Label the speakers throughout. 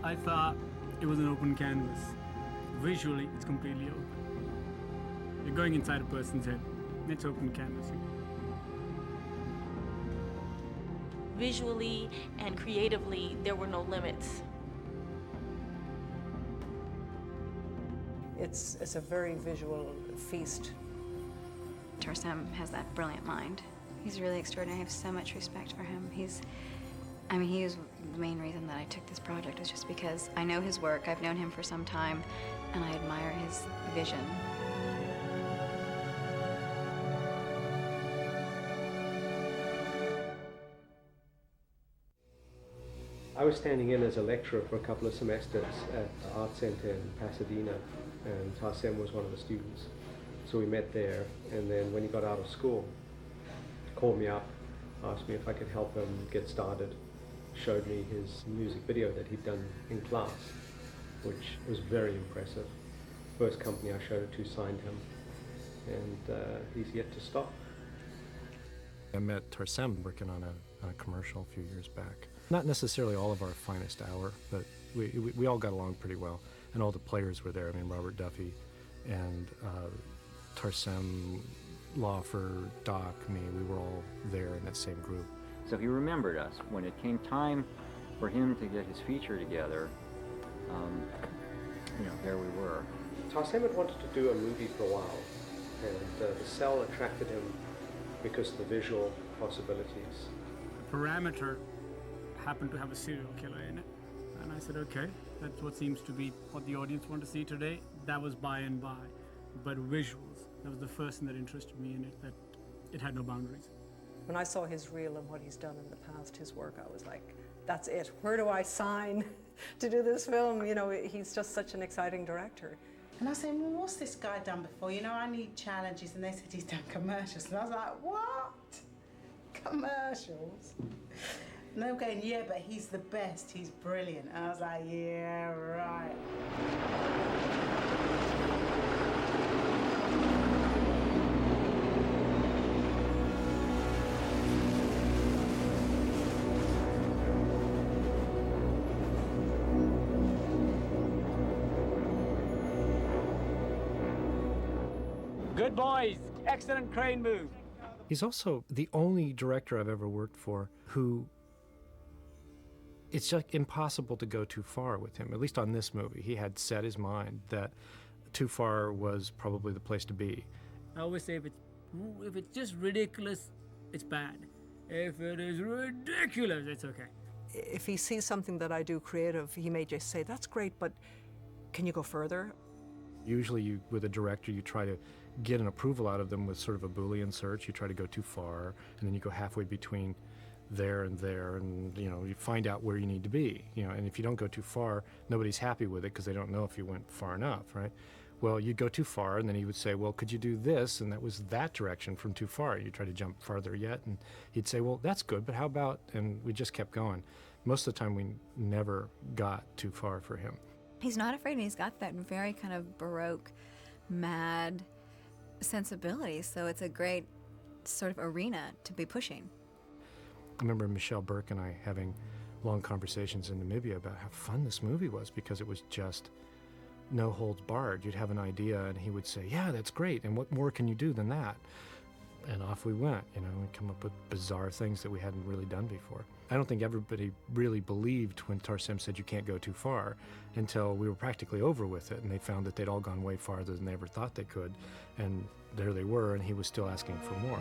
Speaker 1: I thought it was an open canvas. Visually, it's completely open. You're going inside a person's head. It's open canvassing.
Speaker 2: Visually and creatively, there were no limits.
Speaker 3: It's a very visual feast.
Speaker 4: Tarsem has that brilliant mind. He's really extraordinary. I have so much respect for him. He is the main reason that I took this project, is just because I know his work, I've known him for some time, and I admire his vision.
Speaker 5: I was standing in as a lecturer for a couple of semesters at the Art Center in Pasadena, and Tarsem was one of the students. So we met there, and then when he got out of school, he called me up, asked me if I could help him get started, showed me his music video that he'd done in class, which was very impressive. First company I showed it to signed him, and he's yet to stop.
Speaker 6: I met Tarsem working on a commercial a few years back. Not necessarily all of our finest hour, but we all got along pretty well, and all the players were there. I mean, Robert Duffy and Tarsem, Lawfer, Doc, me, we were all there in that same group.
Speaker 7: So he remembered us. When it came time for him to get his feature together, there we were.
Speaker 5: Tarsem had wanted to do a movie for a while, and the cell attracted him because of the visual possibilities.
Speaker 1: The parameter happened to have a serial killer in it. And I said, okay, that's what seems to be what the audience want to see today. That was by and by. But visuals, that was the first thing that interested me in it, that it had no boundaries.
Speaker 3: When I saw his reel and what he's done in the past, his work, I was like, that's it. Where do I sign to do this film? You know, he's just such an exciting director.
Speaker 8: And I was saying, well, what's this guy done before? You know, I need challenges. And they said he's done commercials. And I was like, what? Commercials? And they were going, yeah, but he's the best. He's brilliant. And I was like, yeah, right.
Speaker 1: Good boys, excellent crane move.
Speaker 6: He's also the only director I've ever worked for who it's just impossible to go too far with him. At least on this movie, he had set his mind that too far was probably the place to be.
Speaker 1: I always say if it's just ridiculous, it's bad. If it is ridiculous, it's okay.
Speaker 3: If he sees something that I do creative, he may just say, that's great, but can you go further?
Speaker 6: Usually with a director, you try to get an approval out of them with sort of a Boolean search. You try to go too far, and then you go halfway between there, and you find out where you need to be. And if you don't go too far, nobody's happy with it because they don't know if you went far enough, right? Well, you'd go too far, and then he would say, well, could you do this? And that was that direction from too far. You try to jump farther yet, and he'd say, well, that's good, but how about, and we just kept going. Most of the time, we never got too far for him.
Speaker 4: He's not afraid, and he's got that very kind of Baroque, mad sensibility, so it's a great sort of arena to be pushing.
Speaker 6: I remember Michelle Burke and I having long conversations in Namibia about how fun this movie was, because it was just no holds barred. You'd have an idea and he would say, yeah, that's great, and what more can you do than that? And off we went, and come up with bizarre things that we hadn't really done before. I don't think everybody really believed when Tarsem said you can't go too far until we were practically over with it, and they found that they'd all gone way farther than they ever thought they could, and there they were, and he was still asking for more.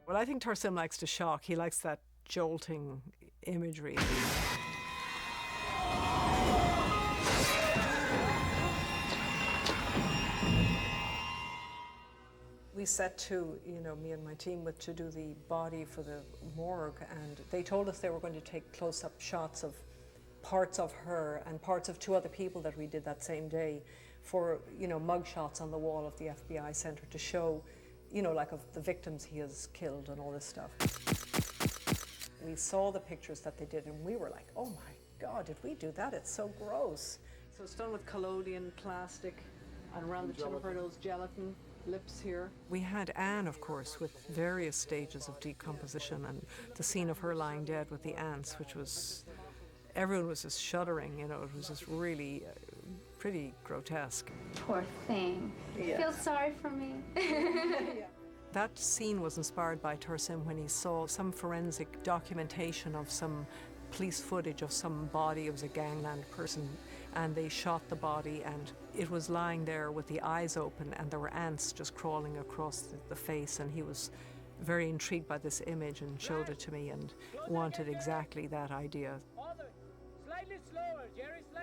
Speaker 3: Well, I think Tarsem likes to shock. He likes that jolting imagery. We set to, me and my team, to do the body for the morgue, and they told us they were going to take close-up shots of parts of her and parts of two other people that we did that same day for, mug shots on the wall of the FBI center to show you know, like of the victims he has killed and all this stuff. We saw the pictures that they did and we were like, oh my God, did we do that? It's so gross. So it's done with collodion plastic and around the tip of her nose, gelatin, lips here. We had Anne, of course, with various stages of decomposition, and the scene of her lying dead with the ants, which was, everyone was just shuddering, you know, it was just really pretty grotesque.
Speaker 4: Poor thing.
Speaker 3: Yeah.
Speaker 4: Feel sorry for me.
Speaker 3: That scene was inspired by Tarsem when he saw some forensic documentation of some police footage of some body. It was a gangland person, and they shot the body, and it was lying there with the eyes open, and there were ants just crawling across the face, and he was very intrigued by this image and showed it to me and wanted exactly that idea.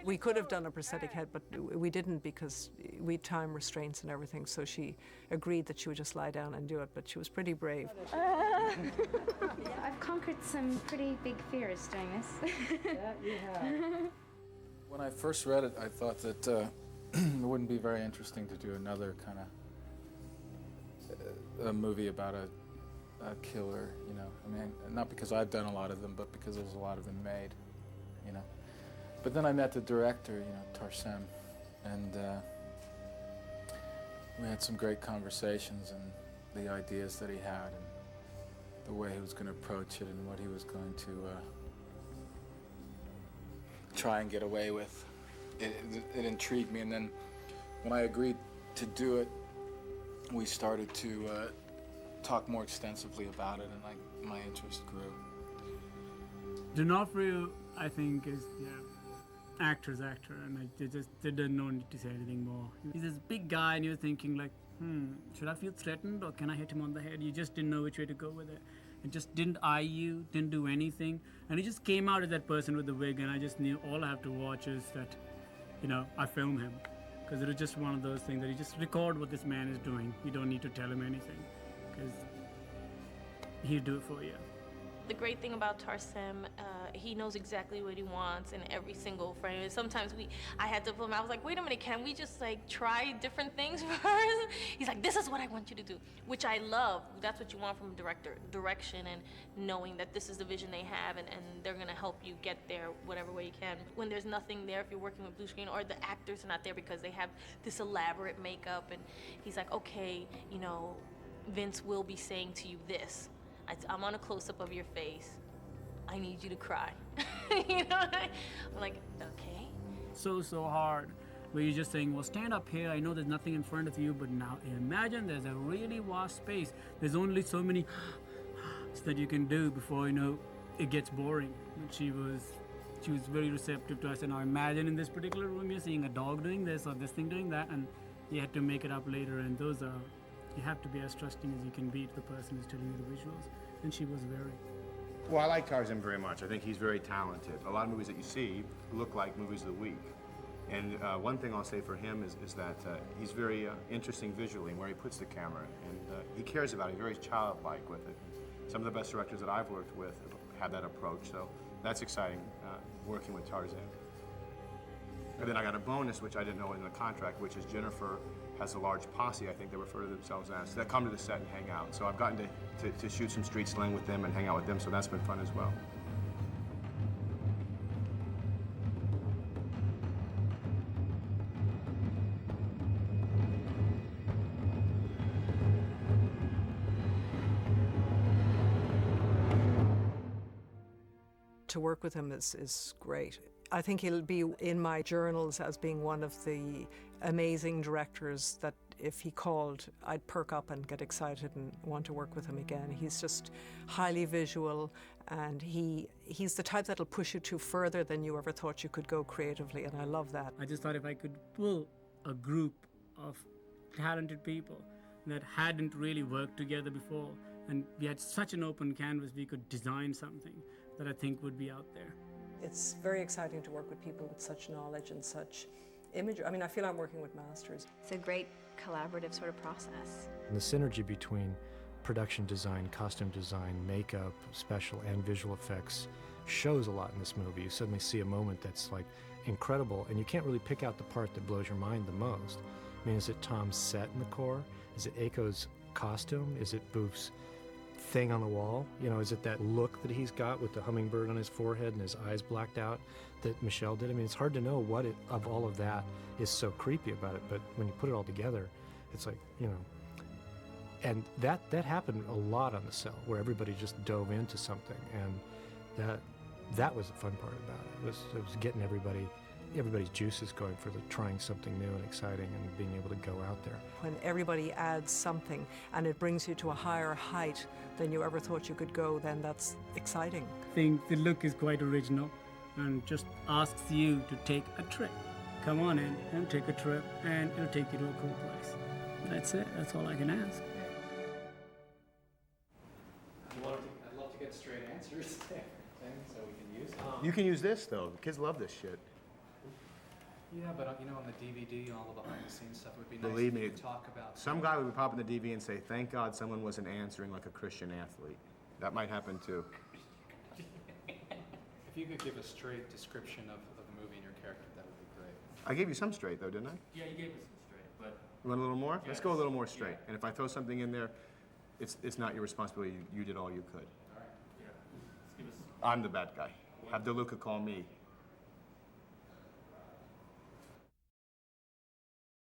Speaker 3: We could have done a prosthetic head, but we didn't because we had time restraints and everything, so she agreed that she would just lie down and do it, but she was pretty brave.
Speaker 4: I've conquered some pretty big fears doing this.
Speaker 3: That you have.
Speaker 9: When I first read it, I thought that it wouldn't be very interesting to do another kind of a movie about a killer, you know. I mean, not because I've done a lot of them, but because there's a lot of them made, you know. But then I met the director, you know, Tarsem, and we had some great conversations and the ideas that he had and the way he was going to approach it and what he was going to try and get away with. It intrigued me, and then when I agreed to do it, we started to talk more extensively about it, and my interest grew.
Speaker 1: D'Onofrio, I think, is actor's actor, and they didn't know need to say anything more. He's this big guy, and you're thinking like, should I feel threatened or can I hit him on the head? You just didn't know which way to go with it. It just didn't eye you, didn't do anything, and he just came out as that person with the wig, and I just knew all I have to watch is that, you know, I film him, because it was just one of those things that you just record what this man is doing. You don't need to tell him anything, because he'll do it for you.
Speaker 2: The great thing about Tarsem, he knows exactly what he wants in every single frame. And sometimes I had to film. I was like, wait a minute, can we just like try different things first? He's like, this is what I want you to do, which I love. That's what you want from a director: direction and knowing that this is the vision they have, and they're gonna help you get there whatever way you can. When there's nothing there, if you're working with blue screen, or the actors are not there because they have this elaborate makeup, and he's like, okay, you know, Vince will be saying to you this. I'm on a close-up of your face. I need you to cry. You know, I'm like, okay.
Speaker 1: So hard, where you're just saying, well, stand up here. I know there's nothing in front of you, but now imagine there's a really vast space. There's only so many that you can do before, you know, it gets boring. And she was very receptive to us. And now imagine in this particular room, you're seeing a dog doing this or this thing doing that, and you had to make it up later. And those are, you have to be as trusting as you can be to the person who's telling you the visuals. And she was very.
Speaker 10: Well, I like Tarsem very much. I think he's very talented. A lot of movies that you see look like movies of the week. And one thing I'll say for him is that he's very interesting visually in where he puts the camera. And he cares about it. He's very childlike with it. Some of the best directors that I've worked with have that approach. So that's exciting, working with Tarsem. And then I got a bonus, which I didn't know in the contract, which is Jennifer has a large posse, I think they refer to themselves as, that come to the set and hang out. So I've gotten to shoot some street slang with them and hang out with them, so that's been fun as well.
Speaker 3: To work with him is great. I think he'll be in my journals as being one of the amazing directors that if he called, I'd perk up and get excited and want to work with him again. He's just highly visual, and he's the type that'll push you to further than you ever thought you could go creatively, and I love that.
Speaker 1: I just thought if I could pull a group of talented people that hadn't really worked together before, and we had such an open canvas, we could design something that I think would be out there.
Speaker 3: It's very exciting to work with people with such knowledge and such imagery. I mean, I feel I'm working with masters.
Speaker 4: It's a great collaborative sort of process.
Speaker 6: And the synergy between production design, costume design, makeup, special and visual effects shows a lot in this movie. You suddenly see a moment that's like incredible, and you can't really pick out the part that blows your mind the most. I mean, is it Tom's set in the core? Is it Aiko's costume? Is it Booth's thing on the wall? You know, is it that look that he's got with the hummingbird on his forehead and his eyes blacked out that Michelle did? I mean, it's hard to know what of all of that is so creepy about it, but when you put it all together, it's like, you know. And that happened a lot on the cell, where everybody just dove into something, and that was the fun part about it. It was getting everybody's juices going for trying something new and exciting and being able to go out there.
Speaker 3: When everybody adds something and it brings you to a higher height than you ever thought you could go, then that's exciting.
Speaker 1: I think the look is quite original and just asks you to take a trip. Come on in and take a trip, and it'll take you to a cool place. That's it. That's all I can ask.
Speaker 11: I'd love to get straight answers there, so we can use it.
Speaker 10: You can use this, though. Kids love this shit.
Speaker 11: Yeah, but you know, on the DVD, all the behind-the-scenes stuff would be nice.
Speaker 10: Believe
Speaker 11: if you
Speaker 10: me,
Speaker 11: could talk about.
Speaker 10: Some guy would pop in the DV and say, "Thank God someone wasn't answering like a Christian athlete." That might happen too.
Speaker 11: If you could give a straight description of the movie and your character, that would be great.
Speaker 10: I gave you some straight, though, didn't I?
Speaker 11: Yeah, you gave us some straight, but.
Speaker 10: You want a little more?
Speaker 11: Yeah,
Speaker 10: Let's go a little more straight.
Speaker 11: yeah.
Speaker 10: And if I throw something in there, it's not your responsibility. You did all you could.
Speaker 11: All right. Yeah. Let's give us.
Speaker 10: I'm the bad guy. Have DeLuca call me.